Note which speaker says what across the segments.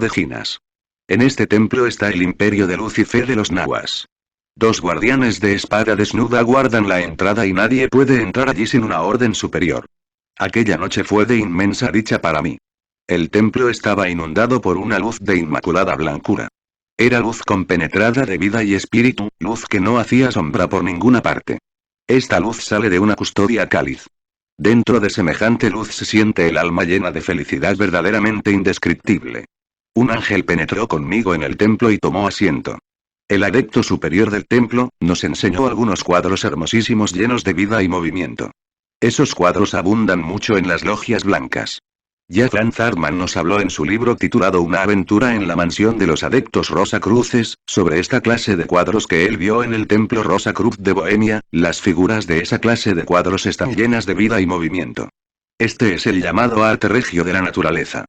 Speaker 1: de Ginas. En este templo está el imperio de luz y fe de los nahuas. 2 guardianes de espada desnuda guardan la entrada y nadie puede entrar allí sin una orden superior. Aquella noche fue de inmensa dicha para mí. El templo estaba inundado por una luz de inmaculada blancura. Era luz compenetrada de vida y espíritu, luz que no hacía sombra por ninguna parte. Esta luz sale de una custodia cáliz. Dentro de semejante luz se siente el alma llena de felicidad verdaderamente indescriptible. Un ángel penetró conmigo en el templo y tomó asiento. El adepto superior del templo nos enseñó algunos cuadros hermosísimos llenos de vida y movimiento. Esos cuadros abundan mucho en las logias blancas. Ya Franz Hartmann nos habló en su libro titulado Una aventura en la mansión de los adeptos Rosacruces, sobre esta clase de cuadros que él vio en el templo Rosacruz de Bohemia. Las figuras de esa clase de cuadros están llenas de vida y movimiento. Este es el llamado arte regio de la naturaleza.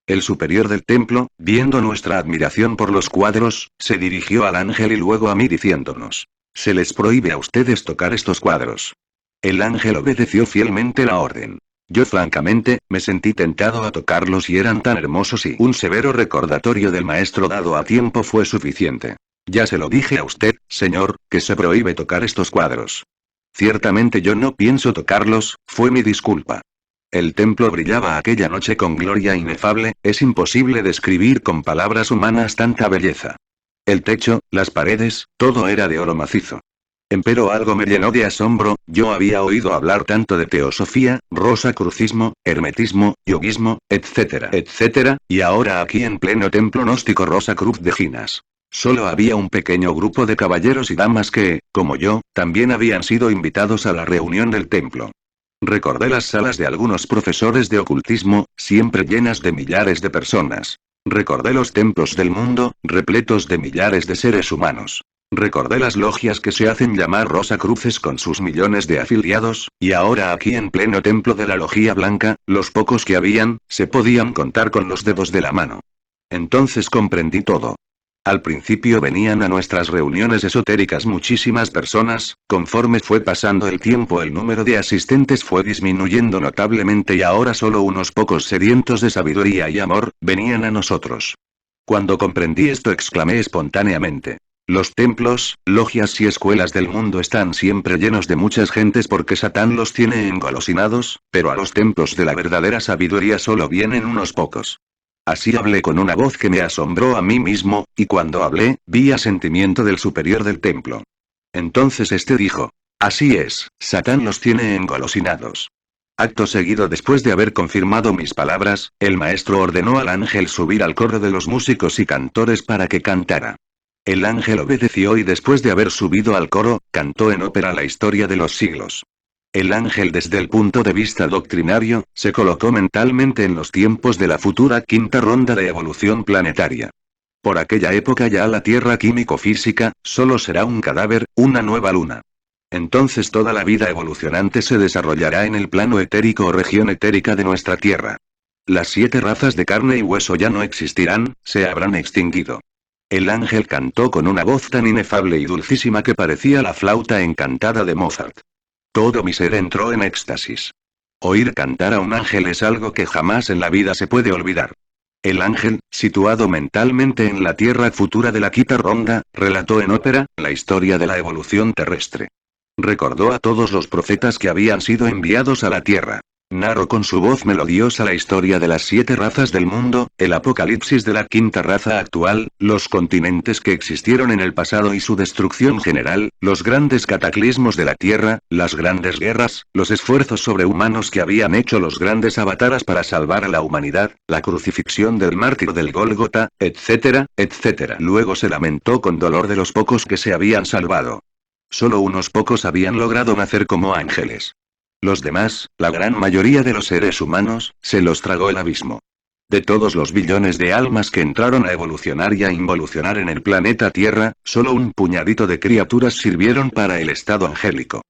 Speaker 1: El superior del templo, viendo nuestra admiración por los cuadros, se dirigió al ángel y luego a mí diciéndonos: se les prohíbe a ustedes tocar estos cuadros. El ángel obedeció fielmente la orden. Yo francamente, me sentí tentado a tocarlos y eran tan hermosos y un severo recordatorio del maestro dado a tiempo fue suficiente. Ya se lo dije a usted, señor, que se prohíbe tocar estos cuadros. Ciertamente yo no pienso tocarlos, fue mi disculpa. El templo brillaba aquella noche con gloria inefable, es imposible describir con palabras humanas tanta belleza. El techo, las paredes, todo era de oro macizo. Empero algo me llenó de asombro, yo había oído hablar tanto de teosofía, rosacrucismo, hermetismo, yoguismo, etcétera, etcétera, y ahora aquí en pleno templo gnóstico Rosacruz de Ginas. Solo había un pequeño grupo de caballeros y damas que, como yo, también habían sido invitados a la reunión del templo. Recordé las salas de algunos profesores de ocultismo, siempre llenas de millares de personas. Recordé los templos del mundo, repletos de millares de seres humanos. Recordé las logias que se hacen llamar Rosacruces con sus millones de afiliados, y ahora aquí en pleno templo de la Logia Blanca, los pocos que habían, se podían contar con los dedos de la mano. Entonces comprendí todo. Al principio venían a nuestras reuniones esotéricas muchísimas personas, conforme fue pasando el tiempo el número de asistentes fue disminuyendo notablemente y ahora solo unos pocos sedientos de sabiduría y amor, venían a nosotros. Cuando comprendí esto exclamé espontáneamente: los templos, logias y escuelas del mundo están siempre llenos de muchas gentes porque Satán los tiene engolosinados, pero a los templos de la verdadera sabiduría solo vienen unos pocos. Así hablé con una voz que me asombró a mí mismo, y cuando hablé, vi asentimiento del superior del templo. Entonces este dijo: así es, Satán los tiene engolosinados. Acto seguido, después de haber confirmado mis palabras, el maestro ordenó al ángel subir al coro de los músicos y cantores para que cantara. El ángel obedeció y después de haber subido al coro, cantó en ópera la historia de los siglos. El ángel desde el punto de vista doctrinario, se colocó mentalmente en los tiempos de la futura quinta ronda de evolución planetaria. Por aquella época ya la Tierra químico-física, solo será un cadáver, una nueva luna. Entonces toda la vida evolucionante se desarrollará en el plano etérico o región etérica de nuestra Tierra. Las 7 razas de carne y hueso ya no existirán, se habrán extinguido. El ángel cantó con una voz tan inefable y dulcísima que parecía la flauta encantada de Mozart. Todo mi ser entró en éxtasis. Oír cantar a un ángel es algo que jamás en la vida se puede olvidar. El ángel, situado mentalmente en la Tierra futura de la quinta ronda, relató en ópera la historia de la evolución terrestre. Recordó a todos los profetas que habían sido enviados a la Tierra. Narró con su voz melodiosa la historia de las 7 razas del mundo, el apocalipsis de la quinta raza actual, los continentes que existieron en el pasado y su destrucción general, los grandes cataclismos de la Tierra, las grandes guerras, los esfuerzos sobrehumanos que habían hecho los grandes avataras para salvar a la humanidad, la crucifixión del mártir del Gólgota, etcétera, etcétera. Luego se lamentó con dolor de los pocos que se habían salvado. Solo unos pocos habían logrado nacer como ángeles. Los demás, la gran mayoría de los seres humanos, se los tragó el abismo. De todos los billones de almas que entraron a evolucionar y a involucionar en el planeta Tierra, solo un puñadito de criaturas sirvieron para el estado angélico.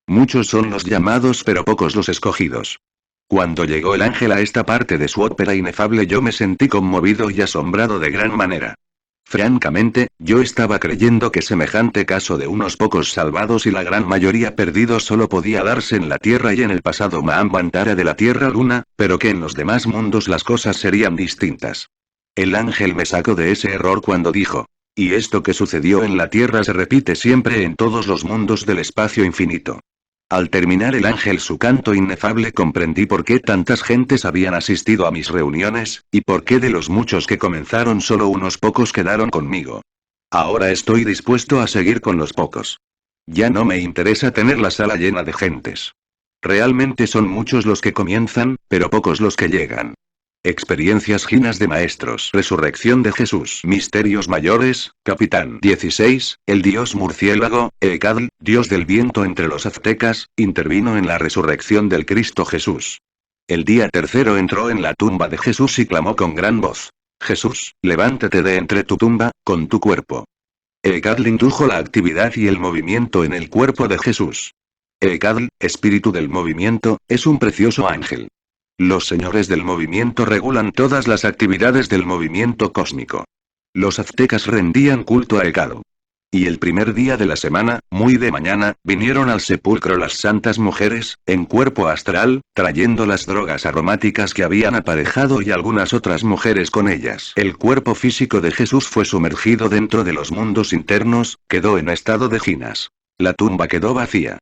Speaker 1: Muchos son los llamados pero pocos los escogidos. Cuando llegó el ángel a esta parte de su ópera inefable yo me sentí conmovido y asombrado de gran manera. Francamente, yo estaba creyendo que semejante caso de unos pocos salvados y la gran mayoría perdidos solo podía darse en la Tierra y en el pasado Mahambantara de la Tierra Luna, pero que en los demás mundos las cosas serían distintas. El ángel me sacó de ese error cuando dijo: y esto que sucedió en la Tierra se repite siempre en todos los mundos del espacio infinito. Al terminar el ángel su canto inefable comprendí por qué tantas gentes habían asistido a mis reuniones, y por qué de los muchos que comenzaron solo unos pocos quedaron conmigo. Ahora estoy dispuesto a seguir con los pocos. Ya no me interesa tener la sala llena de gentes. Realmente son muchos los que comienzan, pero pocos los que llegan. Experiencias ginas de maestros. Resurrección de Jesús. Misterios mayores. Capitán 16. El dios murciélago, Ecatl, dios del viento entre los aztecas, intervino en la resurrección del Cristo Jesús. El día tercero entró en la tumba de Jesús y clamó con gran voz: Jesús, levántate de entre tu tumba, con tu cuerpo. Ecatl indujo la actividad y el movimiento en el cuerpo de Jesús. Ecatl, espíritu del movimiento, es un precioso ángel. Los señores del movimiento regulan todas las actividades del movimiento cósmico. Los aztecas rendían culto a Ecatl. Y el primer día de la semana, muy de mañana, vinieron al sepulcro las santas mujeres, en cuerpo astral, trayendo las drogas aromáticas que habían aparejado y algunas otras mujeres con ellas. El cuerpo físico de Jesús fue sumergido dentro de los mundos internos, quedó en estado de ginas. La tumba quedó vacía.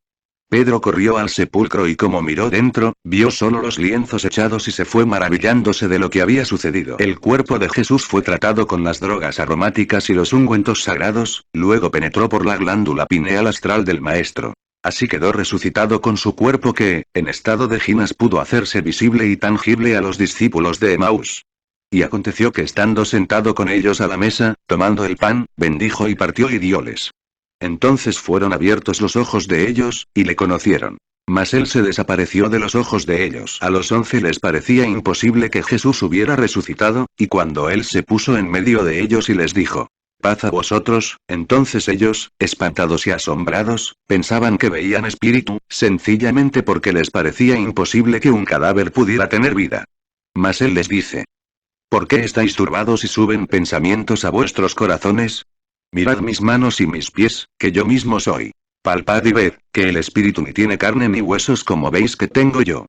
Speaker 1: Pedro corrió al sepulcro y como miró dentro, vio solo los lienzos echados y se fue maravillándose de lo que había sucedido. El cuerpo de Jesús fue tratado con las drogas aromáticas y los ungüentos sagrados, luego penetró por la glándula pineal astral del maestro. Así quedó resucitado con su cuerpo que, en estado de ginas, pudo hacerse visible y tangible a los discípulos de Emaús. Y aconteció que estando sentado con ellos a la mesa, tomando el pan, bendijo y partió y dióles. Entonces fueron abiertos los ojos de ellos, y le conocieron. Mas él se desapareció de los ojos de ellos. A los 11 les parecía imposible que Jesús hubiera resucitado, y cuando él se puso en medio de ellos y les dijo: paz a vosotros, entonces ellos, espantados y asombrados, pensaban que veían espíritu, sencillamente porque les parecía imposible que un cadáver pudiera tener vida. Mas él les dice: ¿por qué estáis turbados y suben pensamientos a vuestros corazones? Mirad mis manos y mis pies, que yo mismo soy. Palpad y ved, que el espíritu ni tiene carne ni huesos como veis que tengo yo.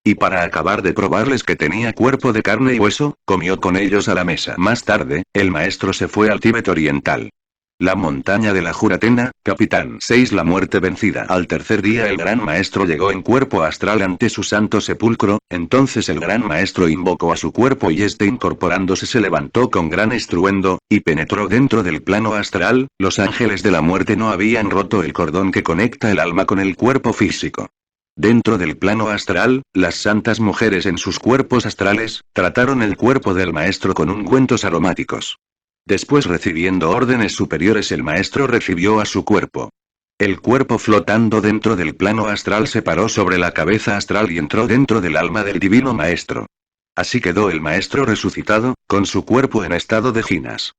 Speaker 1: Y para acabar de probarles que tenía cuerpo de carne y hueso, comió con ellos a la mesa. Más tarde, el maestro se fue al Tíbet oriental. La montaña de la Juratena, Capitán 6. La muerte vencida. Al tercer día el gran maestro llegó en cuerpo astral ante su santo sepulcro, entonces el gran maestro invocó a su cuerpo y este incorporándose se levantó con gran estruendo, y penetró dentro del plano astral. Los ángeles de la muerte no habían roto el cordón que conecta el alma con el cuerpo físico. Dentro del plano astral, las santas mujeres en sus cuerpos astrales, trataron el cuerpo del maestro con ungüentos aromáticos. Después, recibiendo órdenes superiores, el maestro recibió a su cuerpo. El cuerpo flotando dentro del plano astral se paró sobre la cabeza astral y entró dentro del alma del divino maestro. Así quedó el maestro resucitado, con su cuerpo en estado de ginas.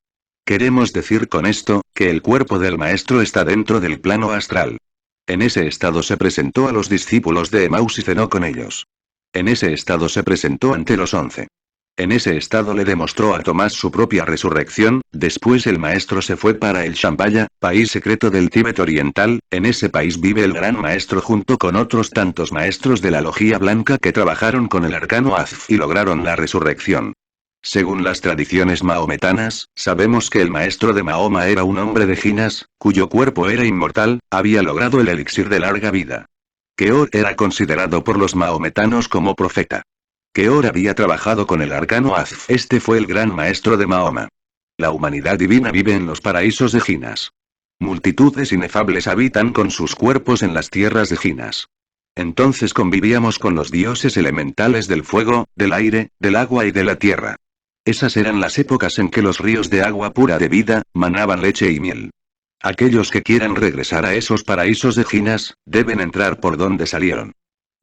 Speaker 1: Queremos decir con esto, que el cuerpo del maestro está dentro del plano astral. En ese estado se presentó a los discípulos de Emaús y cenó con ellos. En ese estado se presentó ante los 11. En ese estado le demostró a Tomás su propia resurrección. Después el maestro se fue para el Shambhaya, país secreto del Tíbet oriental. En ese país vive el gran maestro junto con otros tantos maestros de la logía blanca que trabajaron con el arcano Azf y lograron la resurrección. Según las tradiciones mahometanas, sabemos que el maestro de Mahoma era un hombre de ginas, cuyo cuerpo era inmortal, había logrado el elixir de larga vida. Keor era considerado por los mahometanos como profeta. Keor había trabajado con el arcano Azf. Este fue el gran maestro de Mahoma. La humanidad divina vive en los paraísos de ginas. Multitudes inefables habitan con sus cuerpos en las tierras de ginas. Entonces convivíamos con los dioses elementales del fuego, del aire, del agua y de la tierra. Esas eran las épocas en que los ríos de agua pura de vida, manaban leche y miel. Aquellos que quieran regresar a esos paraísos de ginas, deben entrar por donde salieron.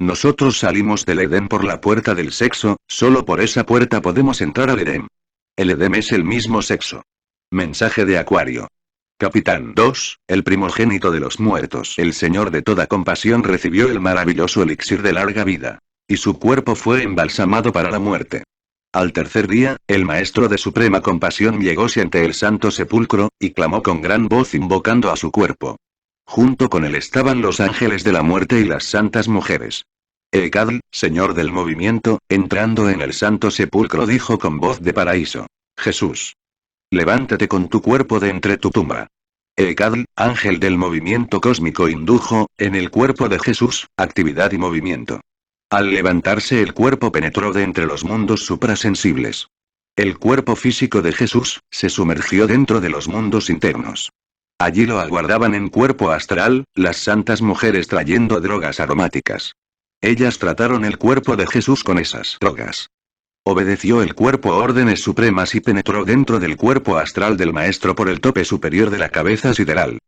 Speaker 1: Nosotros salimos del Edén por la puerta del sexo, solo por esa puerta podemos entrar al Edén. El Edén es el mismo sexo. Mensaje de Acuario. Capitán 2, el primogénito de los muertos. El Señor de toda compasión recibió el maravilloso elixir de larga vida. Y su cuerpo fue embalsamado para la muerte. Al tercer día, el Maestro de suprema compasión llegóse ante el santo sepulcro, y clamó con gran voz invocando a su cuerpo. Junto con él estaban los ángeles de la muerte y las santas mujeres. Ecatl, señor del movimiento, entrando en el santo sepulcro dijo con voz de paraíso: Jesús. Levántate con tu cuerpo de entre tu tumba. Eekadl, ángel del movimiento cósmico, indujo, en el cuerpo de Jesús, actividad y movimiento. Al levantarse el cuerpo penetró de entre los mundos suprasensibles. El cuerpo físico de Jesús, se sumergió dentro de los mundos internos. Allí lo aguardaban en cuerpo astral, las santas mujeres trayendo drogas aromáticas. Ellas trataron el cuerpo de Jesús con esas drogas. Obedeció el cuerpo a órdenes supremas y penetró dentro del cuerpo astral del Maestro por el tope superior de la cabeza sideral.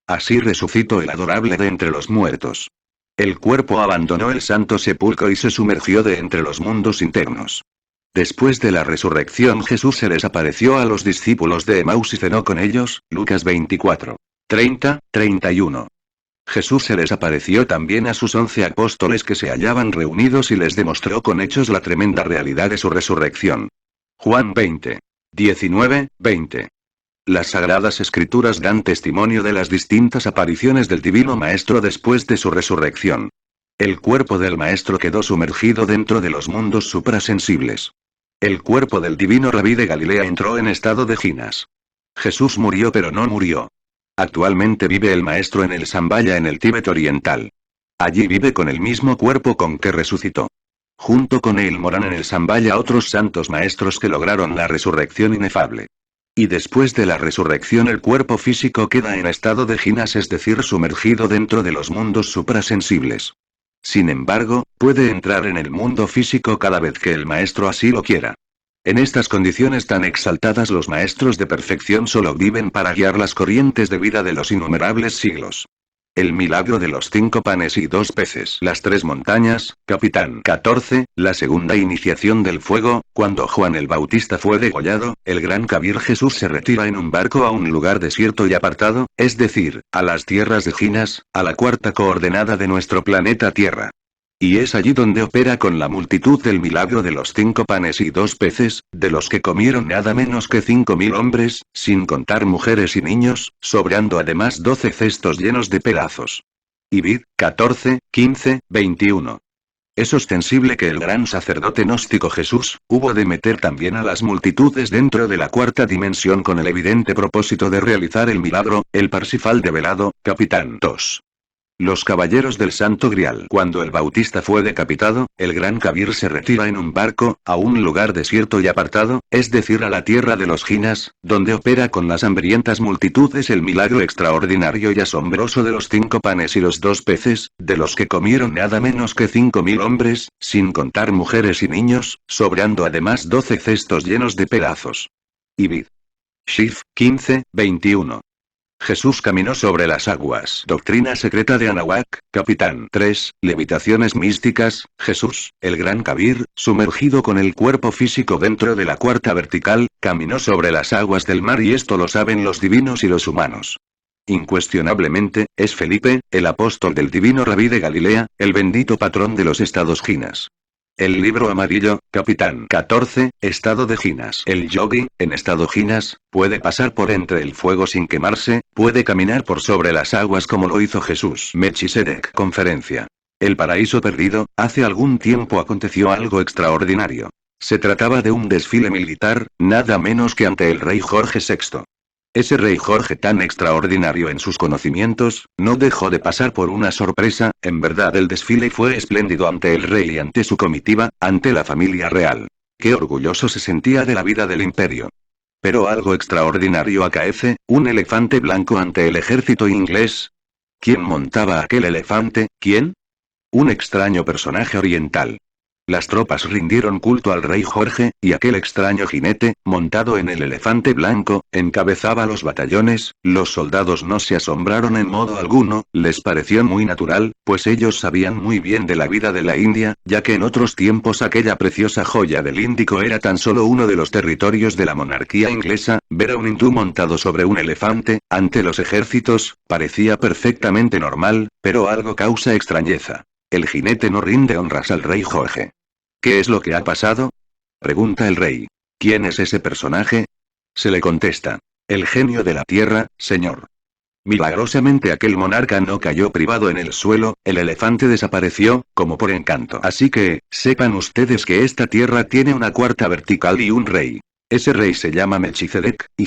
Speaker 1: Así resucitó el adorable de entre los muertos. El cuerpo abandonó el santo sepulcro y se sumergió de entre los mundos internos. Después de la resurrección, Jesús se les apareció a los discípulos de Emaús y cenó con ellos, Lucas 24. 30, 31. Jesús se les apareció también a sus 11 apóstoles que se hallaban reunidos y les demostró con hechos la tremenda realidad de su resurrección. Juan 20. 19, 20. Las Sagradas Escrituras dan testimonio de las distintas apariciones del Divino Maestro después de su resurrección. El cuerpo del Maestro quedó sumergido dentro de los mundos suprasensibles. El cuerpo del Divino Rabí de Galilea entró en estado de Ginas. Jesús murió pero no murió. Actualmente vive el Maestro en el Shambhala en el Tíbet oriental. Allí vive con el mismo cuerpo con que resucitó. Junto con él moran en el Shambhala otros santos maestros que lograron la resurrección inefable. Y después de la resurrección el cuerpo físico queda en estado de Ginas, es decir, sumergido dentro de los mundos suprasensibles. Sin embargo, puede entrar en el mundo físico cada vez que el Maestro así lo quiera. En estas condiciones tan exaltadas los maestros de perfección solo viven para guiar las corrientes de vida de los innumerables siglos. El milagro de los 5 panes y 2 peces. Las 3 montañas, Capitán 14, la segunda iniciación del fuego, cuando Juan el Bautista fue degollado, el gran Kabir Jesús se retira en un barco a un lugar desierto y apartado, es decir, a las tierras de Ginas, a la cuarta coordenada de nuestro planeta Tierra. Y es allí donde opera con la multitud del milagro de los 5 panes y 2 peces, de los que comieron nada menos que 5.000 hombres, sin contar mujeres y niños, sobrando además 12 cestos llenos de pedazos. Ibid, 14, 15, 21. Es ostensible que el gran sacerdote gnóstico Jesús, hubo de meter también a las multitudes dentro de la cuarta dimensión con el evidente propósito de realizar el milagro, el Parsifal develado, Capitán 2. Los caballeros del Santo Grial. Cuando el Bautista fue decapitado, el gran Kabir se retira en un barco, a un lugar desierto y apartado, es decir, a la tierra de los Ginas, donde opera con las hambrientas multitudes el milagro extraordinario y asombroso de los 5 panes y los 2 peces, de los que comieron nada menos que 5.000 hombres, sin contar mujeres y niños, sobrando además 12 cestos llenos de pedazos. Ibid. Shif, 15, 21. Jesús caminó sobre las aguas. Doctrina secreta de Anahuac, Capitán 3, levitaciones místicas. Jesús, el gran Kabir, sumergido con el cuerpo físico dentro de la cuarta vertical, caminó sobre las aguas del mar, y esto lo saben los divinos y los humanos. Incuestionablemente, es Felipe, el apóstol del divino Rabí de Galilea, el bendito patrón de los estados Ginas. El libro amarillo, Capitán 14, estado de Ginas. El yogi, en estado Ginas, puede pasar por entre el fuego sin quemarse, puede caminar por sobre las aguas como lo hizo Jesús. Melchizedek. Conferencia. El paraíso perdido. Hace algún tiempo aconteció algo extraordinario. Se trataba de un desfile militar, nada menos que ante el rey Jorge VI. Ese rey Jorge, tan extraordinario en sus conocimientos, no dejó de pasar por una sorpresa. En verdad el desfile fue espléndido ante el rey y ante su comitiva, ante la familia real. Qué orgulloso se sentía de la vida del imperio. Pero algo extraordinario acaece, un elefante blanco ante el ejército inglés. ¿Quién montaba aquel elefante? ¿Quién? Un extraño personaje oriental. Las tropas rindieron culto al rey Jorge, y aquel extraño jinete, montado en el elefante blanco, encabezaba los batallones. Los soldados no se asombraron en modo alguno, les pareció muy natural, pues ellos sabían muy bien de la vida de la India, ya que en otros tiempos aquella preciosa joya del Índico era tan solo uno de los territorios de la monarquía inglesa. Ver a un hindú montado sobre un elefante, ante los ejércitos, parecía perfectamente normal, pero algo causa extrañeza. El jinete no rinde honras al rey Jorge. ¿Qué es lo que ha pasado?, pregunta el rey. ¿Quién es ese personaje? Se le contesta. El genio de la tierra, señor. Milagrosamente aquel monarca no cayó privado en el suelo, el elefante desapareció, como por encanto. Así que, sepan ustedes que esta tierra tiene una cuarta vertical y un rey. Ese rey se llama Melchizedek, y